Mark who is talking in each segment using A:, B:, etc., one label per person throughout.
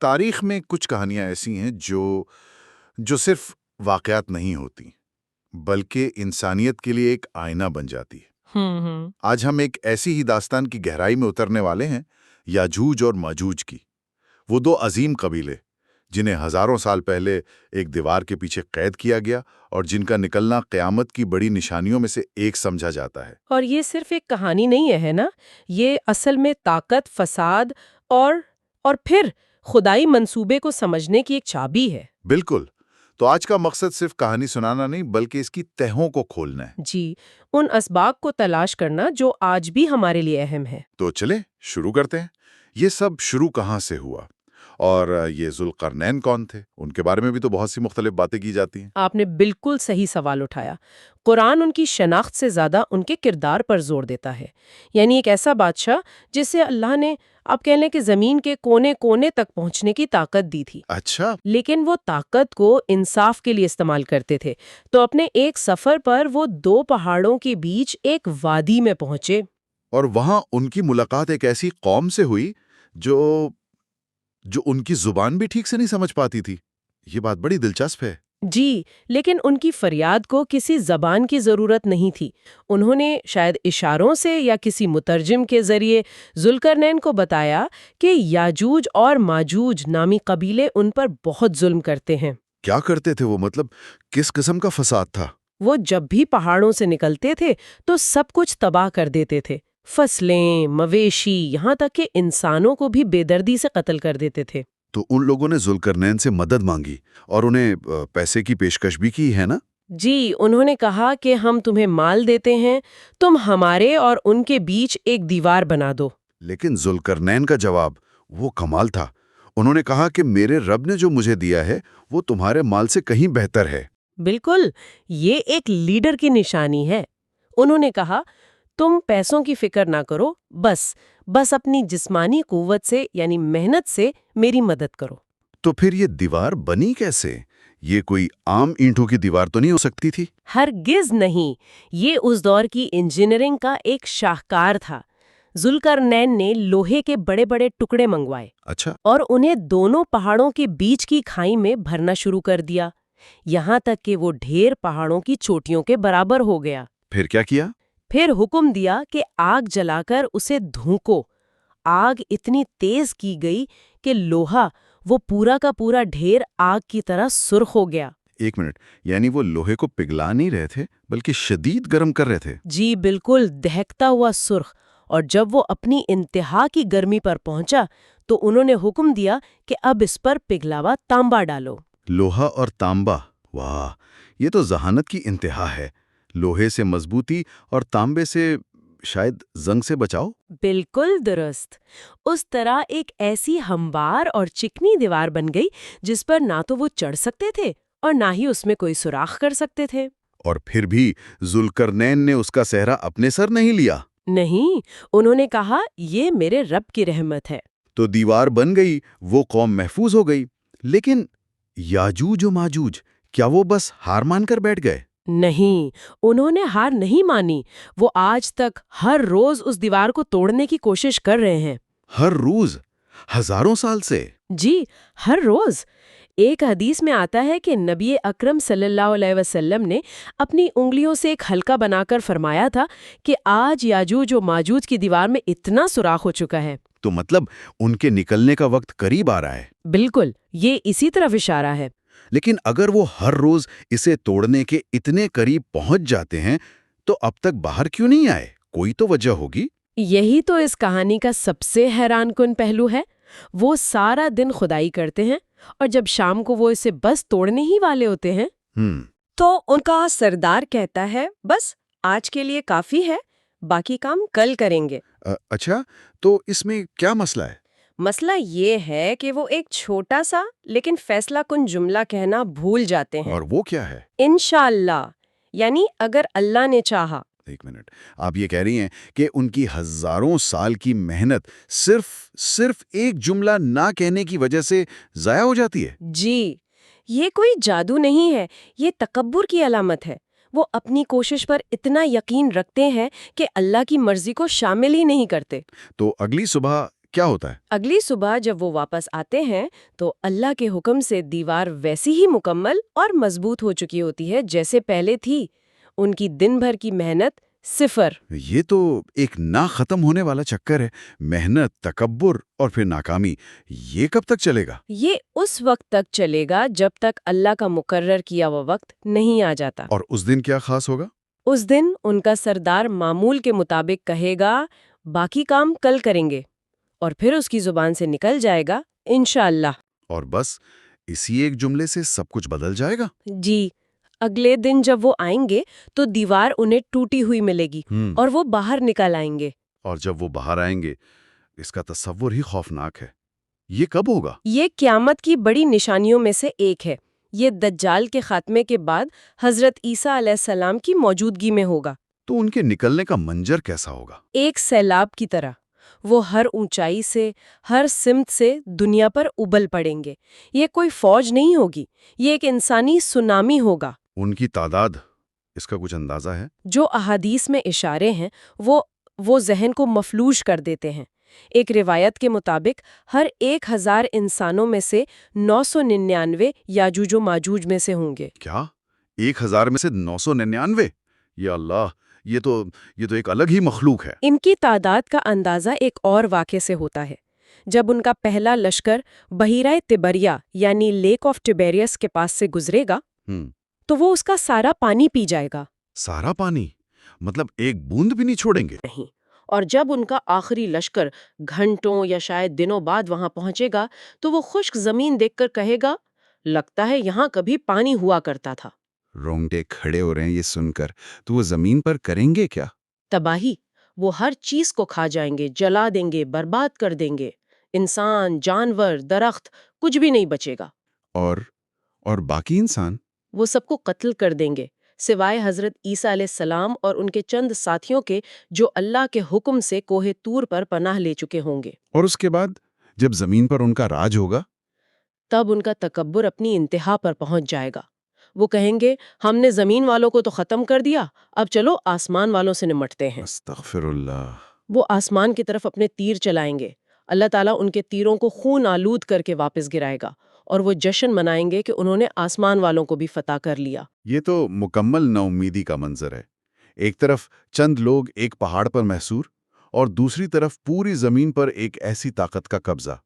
A: تاریخ میں کچھ کہانیاں ایسی ہیں جو صرف واقعات نہیں ہوتی بلکہ انسانیت کے لیے ایک آئینہ بن جاتی ہے۔ آج ہم ایک ایسی ہی داستان کی گہرائی میں اترنے والے ہیں، یاجوج اور ماجوج کی۔ وہ دو عظیم قبیلے جنہیں ہزاروں سال پہلے ایک دیوار کے پیچھے قید کیا گیا اور جن کا نکلنا قیامت کی بڑی نشانیوں میں سے ایک سمجھا جاتا ہے۔
B: اور یہ صرف ایک کہانی نہیں ہے نا، یہ اصل میں طاقت، فساد اور پھر خدائی منصوبے کو سمجھنے کی ایک چابی ہے۔
A: بالکل۔ تو آج کا مقصد صرف کہانی سنانا نہیں بلکہ اس کی تہوں کو کھولنا ہے۔
B: جی، ان اسباق کو تلاش کرنا جو آج بھی ہمارے لیے اہم ہے۔
A: تو چلیں شروع کرتے ہیں۔ یہ سب شروع کہاں سے ہوا؟ اور یہ ذوالقرنین کون تھے؟ ان کے بارے میں بھی تو بہت سی مختلف باتیں کی جاتی ہیں۔
B: آپ نے بالکل صحیح سوال اٹھایا۔ قرآن ان کی شناخت سے زیادہ ان کے کردار پر زور دیتا ہے، یعنی ایک ایسا بادشاہ جسے اللہ نے آپ کہہ لیں کہ زمین کے کونے کونے تک پہنچنے کی طاقت دی تھی۔
A: اچھا۔
B: لیکن وہ طاقت کو انصاف کے لیے استعمال کرتے تھے، تو اپنے ایک سفر پر وہ دو پہاڑوں کے بیچ ایک وادی میں پہنچے۔
A: اور وہاں ان کی ملاقات ایک ایسی قوم سے ہوئی جو ان کی زبان بھی ٹھیک سے نہیں سمجھ پاتی تھی۔ یہ بات بڑی دلچسپ ہے۔
B: جی، لیکن ان کی فریاد کو کسی زبان کی ضرورت نہیں تھی۔ انہوں نے شاید اشاروں سے یا کسی مترجم کے ذریعے ذوالقرنین کو بتایا کہ یاجوج اور ماجوج نامی قبیلے ان پر بہت ظلم کرتے ہیں۔
A: کیا کرتے تھے وہ؟ مطلب کس قسم کا فساد تھا؟
B: وہ جب بھی پہاڑوں سے نکلتے تھے تو سب کچھ تباہ کر دیتے تھے، فصلیں، مویشی، یہاں تک کہ انسانوں کو بھی بے دردی سے قتل کر دیتے تھے۔
A: تو ان لوگوں نے ذوالقرنین سے مدد مانگی اور انہیں پیسے کی پیشکش بھی کی ہے نا؟
B: جی، انہوں نے کہا کہ ہم تمہیں مال دیتے ہیں، تم ہمارے اور ان کے بیچ ایک دیوار بنا دو۔
A: لیکن ذوالقرنین کا جواب وہ کمال تھا۔ انہوں نے کہا کہ میرے رب نے جو مجھے دیا ہے وہ تمہارے مال سے کہیں بہتر ہے۔
B: بالکل، یہ ایک لیڈر کی نشانی ہے۔ انہوں نے کہا تم پیسوں کی فکر نہ کرو، بس اپنی جسمانی قوت سے یعنی محنت سے میری مدد کرو۔
A: تو پھر یہ دیوار بنی کیسے؟ یہ کوئی عام اینٹوں کی دیوار تو نہیں ہو سکتی تھی؟
B: ہرگز نہیں، یہ اس دور کی انجینئرنگ کا ایک شاہکار تھا۔ ذوالقرنین نے لوہے کے بڑے بڑے ٹکڑے منگوائے،
A: اچھا،
B: اور انہیں دونوں پہاڑوں کے بیچ کی کھائی میں بھرنا شروع کر دیا، یہاں تک کہ وہ ڈھیر پہاڑوں کی چوٹیوں کے برابر ہو گیا۔
A: پھر کیا کیا؟
B: پھر حکم دیا کہ آگ جلا کر اسے دھونکو۔ آگ اتنی تیز کی گئی کہ لوہا، وہ پورا کا پورا ڈھیر آگ کی طرح سرخ ہو گیا۔
A: ایک منٹ، یعنی وہ لوہے کو پگھلا نہیں رہے تھے بلکہ شدید گرم کر رہے تھے؟
B: جی بالکل، دہکتا ہوا سرخ۔ اور جب وہ اپنی انتہا کی گرمی پر پہنچا تو انہوں نے حکم دیا کہ اب اس پر پگھلاوا تانبا ڈالو۔
A: لوہا اور تانبا، واہ، یہ تو ذہانت کی انتہا ہے۔ لوہے سے مضبوطی اور تانبے سے شاید زنگ سے بچاؤ۔
B: بالکل درست۔ اس طرح ایک ایسی ہموار اور چکنی دیوار بن گئی جس پر نہ تو وہ چڑھ سکتے تھے اور نہ ہی اس میں کوئی سوراخ کر سکتے تھے۔
A: اور پھر بھی ذوالقرنین نے اس کا صحرا اپنے سر نہیں لیا؟
B: نہیں، انہوں نے کہا یہ میرے رب کی رحمت ہے۔
A: تو دیوار بن گئی، وہ قوم محفوظ ہو گئی۔ لیکن یاجوج و ماجوج، کیا وہ بس ہار مان کر بیٹھ گئے؟
B: نہیں، انہوں نے ہار نہیں مانی۔ وہ آج تک ہر روز اس دیوار کو توڑنے کی کوشش کر رہے ہیں۔
A: ہر روز؟ ہزاروں سال سے؟
B: جی، ہر روز۔ ایک حدیث میں آتا ہے کہ نبی اکرم صلی اللہ علیہ وسلم نے اپنی انگلیوں سے ایک حلقہ بنا کر فرمایا تھا کہ آج یاجوج و ماجوج کی دیوار میں اتنا سوراخ ہو چکا ہے۔
A: تو مطلب ان کے نکلنے کا وقت قریب آ رہا ہے۔
B: بالکل، یہ اسی طرف اشارہ ہے۔
A: لیکن اگر وہ ہر روز اسے توڑنے کے اتنے قریب پہنچ جاتے ہیں تو اب تک باہر کیوں نہیں آئے؟ کوئی تو وجہ ہوگی۔
B: یہی تو اس کہانی کا سب سے حیران کن پہلو ہے۔ وہ سارا دن خدائی کرتے ہیں اور جب شام کو وہ اسے بس توڑنے ہی والے ہوتے ہیں تو ان کا سردار کہتا ہے بس آج کے لیے کافی ہے، باقی کام کل کریں گے۔
A: اچھا، تو اس میں کیا مسئلہ ہے؟
B: مسئلہ یہ ہے کہ وہ ایک چھوٹا سا لیکن فیصلہ کن جملہ کہنا بھول جاتے ہیں۔
A: اور وہ کیا ہے؟
B: انشاءاللہ، یعنی اگر اللہ نے چاہا۔
A: ایک منٹ، آپ یہ کہہ رہی ہیں کہ ان کی ہزاروں سال کی محنت صرف ایک جملہ نہ کہنے کی وجہ سے ضائع ہو جاتی ہے؟
B: جی، یہ کوئی جادو نہیں ہے، یہ تکبر کی علامت ہے۔ وہ اپنی کوشش پر اتنا یقین رکھتے ہیں کہ اللہ کی مرضی کو شامل ہی نہیں کرتے۔
A: تو اگلی صبح کیا ہوتا ہے؟
B: اگلی صبح جب وہ واپس آتے ہیں تو اللہ کے حکم سے دیوار ویسی ہی مکمل اور مضبوط ہو چکی ہوتی ہے جیسے پہلے تھی. ان کی دن بھر کی محنت صفر.
A: یہ تو ایک نہ ختم ہونے والا چکر ہے. محنت، تکبر اور پھر ناکامی. یہ کب تک چلے گا؟
B: یہ اس وقت تک چلے گا جب تک اللہ کا مقرر کیا ہوا وقت نہیں آ جاتا.
A: اور اس دن کیا خاص ہوگا؟
B: اس دن ان کا سردار معمول کے مطابق کہے گا باقی کام کل کریں گے، اور پھر اس کی زبان سے نکل جائے گا انشاءاللہ.
A: اور بس اسی ایک جملے سے سب کچھ بدل جائے گا؟
B: جی. اگلے دن جب وہ آئیں گے تو دیوار انہیں ٹوٹی ہوئی ملے گی اور وہ باہر نکل آئیں گے.
A: اور جب وہ باہر آئیں گے اس کا تصور ہی خوفناک ہے. یہ کب ہوگا؟
B: یہ قیامت کی بڑی نشانیوں میں سے ایک ہے. یہ دجال کے خاتمے کے بعد حضرت عیسیٰ علیہ السلام کی موجودگی میں ہوگا.
A: تو ان کے نکلنے کا منظر کیسا ہوگا؟
B: ایک سیلاب کی طرح. وہ ہر اونچائی سے، ہر سمت سے دنیا پر ابل پڑیں گے. یہ کوئی فوج نہیں ہوگی، یہ ایک انسانی سونامی ہوگا.
A: ان کی تعداد، اس کا کچھ اندازہ ہے؟
B: جو احادیث میں اشارے ہیں وہ ذہن کو مفلوج کر دیتے ہیں. ایک روایت کے مطابق ہر 1000 انسانوں میں سے 999 یاجوج و ماجوج میں سے ہوں گے.
A: کیا 1000 میں سے 999؟ یا اللہ، یہ تو ایک الگ ہی مخلوق ہے.
B: ان کی تعداد کا اندازہ ایک اور واقعے سے ہوتا ہے. جب ان کا پہلا لشکر بحیرہ تبریا یعنی لیک آف ٹیبیریس کے پاس سے گزرے گا تو وہ اس کا سارا پانی پی جائے گا.
A: سارا پانی؟ مطلب ایک بوند بھی نہیں چھوڑیں گے؟
B: نہیں. اور جب ان کا آخری لشکر گھنٹوں یا شاید دنوں بعد وہاں پہنچے گا تو وہ خشک زمین دیکھ کر کہے گا لگتا ہے یہاں کبھی پانی ہوا کرتا تھا.
A: رونگٹے کھڑے ہو رہے ہیں یہ سن کر. تو وہ زمین پر کریں گے کیا؟
B: تباہی. وہ ہر چیز کو کھا جائیں گے، جلا دیں گے، برباد کر دیں گے. انسان، جانور، درخت، کچھ بھی نہیں بچے گا.
A: اور باقی انسان؟
B: وہ سب کو قتل کر دیں گے سوائے حضرت عیسیٰ علیہ السلام اور ان کے چند ساتھیوں کے جو اللہ کے حکم سے کوہ طور پر پناہ لے چکے ہوں گے.
A: اور اس کے بعد جب زمین پر ان کا راج ہوگا
B: تب ان کا تکبر اپنی انتہا پر پہنچ جائے گا. وہ کہیں گے ہم نے زمین والوں کو تو ختم کر دیا، اب چلو آسمان والوں سے نمٹتے ہیں.
A: استغفر اللہ.
B: وہ آسمان کی طرف اپنے تیر چلائیں گے. اللہ تعالیٰ ان کے تیروں کو خون آلود کر کے واپس گرائے گا اور وہ جشن منائیں گے کہ انہوں نے آسمان والوں کو بھی فتح کر لیا.
A: یہ تو مکمل نا امیدی کا منظر ہے. ایک طرف چند لوگ ایک پہاڑ پر محصور اور دوسری طرف پوری زمین پر ایک ایسی طاقت کا قبضہ.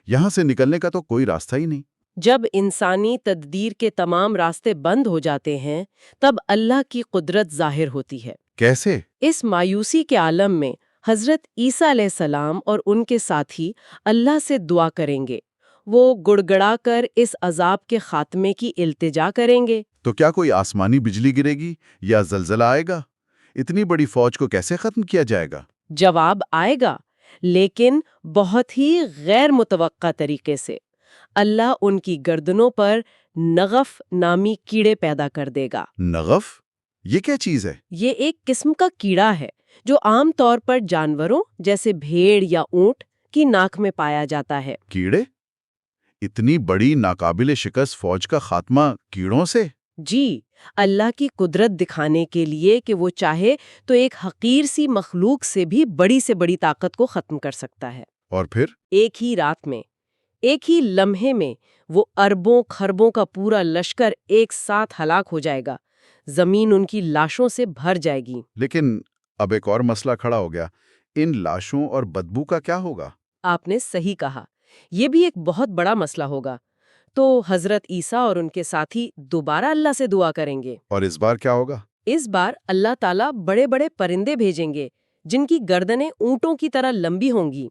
A: یہاں سے نکلنے کا تو کوئی راستہ ہی نہیں.
B: جب انسانی تدبیر کے تمام راستے بند ہو جاتے ہیں تب اللہ کی قدرت ظاہر ہوتی ہے.
A: کیسے؟
B: اس مایوسی کے عالم میں حضرت عیسیٰ علیہ السلام اور ان کے ساتھی اللہ سے دعا کریں گے. وہ گڑ گڑا کر اس عذاب کے خاتمے کی التجا کریں گے.
A: تو کیا کوئی آسمانی بجلی گرے گی یا زلزلہ آئے گا؟ اتنی بڑی فوج کو کیسے ختم کیا جائے گا؟
B: جواب آئے گا، لیکن بہت ہی غیر متوقع طریقے سے. اللہ ان کی گردنوں پر نغف نامی کیڑے پیدا کر دے گا.
A: نغف؟ یہ کیا چیز ہے؟
B: یہ ایک قسم کا کیڑا ہے جو عام طور پر جانوروں جیسے بھیڑ یا اونٹ کی ناک میں پایا جاتا ہے.
A: کیڑے؟ اتنی بڑی ناقابل شکست فوج کا خاتمہ کیڑوں سے؟
B: جی، اللہ کی قدرت دکھانے کے لیے کہ وہ چاہے تو ایک حقیر سی مخلوق سے بھی بڑی سے بڑی طاقت کو ختم کر سکتا ہے.
A: اور پھر؟
B: ایک ہی رات میں، ایک ہی لمحے میں وہ اربوں خربوں کا پورا لشکر ایک ساتھ ہلاک ہو جائے گا. زمین ان کی لاشوں سے بھر جائے گی.
A: لیکن اب ایک اور مسئلہ کھڑا ہو گیا. ان لاشوں اور بدبو کا کیا ہوگا؟
B: آپ نے صحیح کہا، یہ بھی ایک بہت بڑا مسئلہ ہوگا. تو حضرت عیسیٰ اور ان کے ساتھی دوبارہ اللہ سے دعا کریں گے.
A: اور اس بار کیا ہوگا؟
B: اس بار اللہ تعالیٰ بڑے بڑے پرندے بھیجیں گے جن کی گردنیں اونٹوں کی طرح لمبی ہوں گی.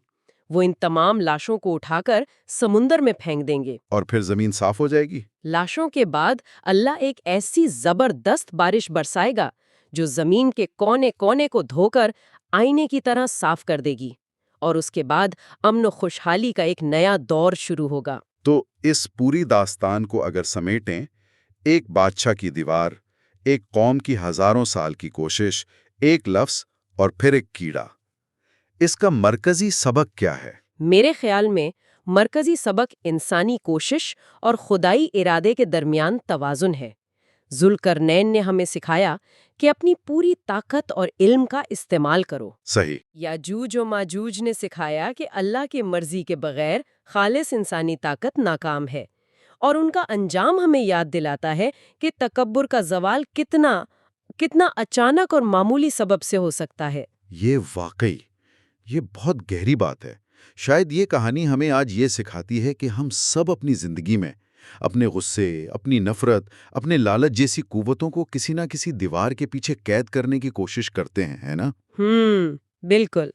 B: وہ ان تمام لاشوں کو اٹھا کر سمندر میں پھینک دیں گے.
A: اور پھر زمین صاف ہو جائے گی؟
B: لاشوں کے بعد اللہ ایک ایسی زبردست بارش برسائے گا جو زمین کے کونے کونے کو دھو کر آئینے کی طرح صاف کر دے گی. اور اس کے بعد امن و خوشحالی کا ایک نیا دور شروع ہوگا.
A: تو اس پوری داستان کو اگر سمیٹیں، ایک بادشاہ کی دیوار، ایک قوم کی ہزاروں سال کی کوشش، ایک لفظ اور پھر ایک کیڑا. اس کا مرکزی سبق کیا ہے؟
B: میرے خیال میں مرکزی سبق انسانی کوشش اور خدائی ارادے کے درمیان توازن ہے. ذوالقرنین نے ہمیں سکھایا کہ اپنی پوری طاقت اور علم کا استعمال کرو۔
A: صحیح۔
B: یاجوج و ماجوج نے سکھایا کہ اللہ کی مرضی کے بغیر خالص انسانی طاقت ناکام ہے، اور ان کا انجام ہمیں یاد دلاتا ہے کہ تکبر کا زوال کتنا اچانک اور معمولی سبب سے ہو سکتا ہے۔
A: یہ بہت گہری بات ہے۔ شاید یہ کہانی ہمیں آج یہ سکھاتی ہے کہ ہم سب اپنی زندگی میں اپنے غصے، اپنی نفرت، اپنے لالچ جیسی قوتوں کو کسی نہ کسی دیوار کے پیچھے قید کرنے کی کوشش کرتے ہیں، ہے نا؟
B: بالکل۔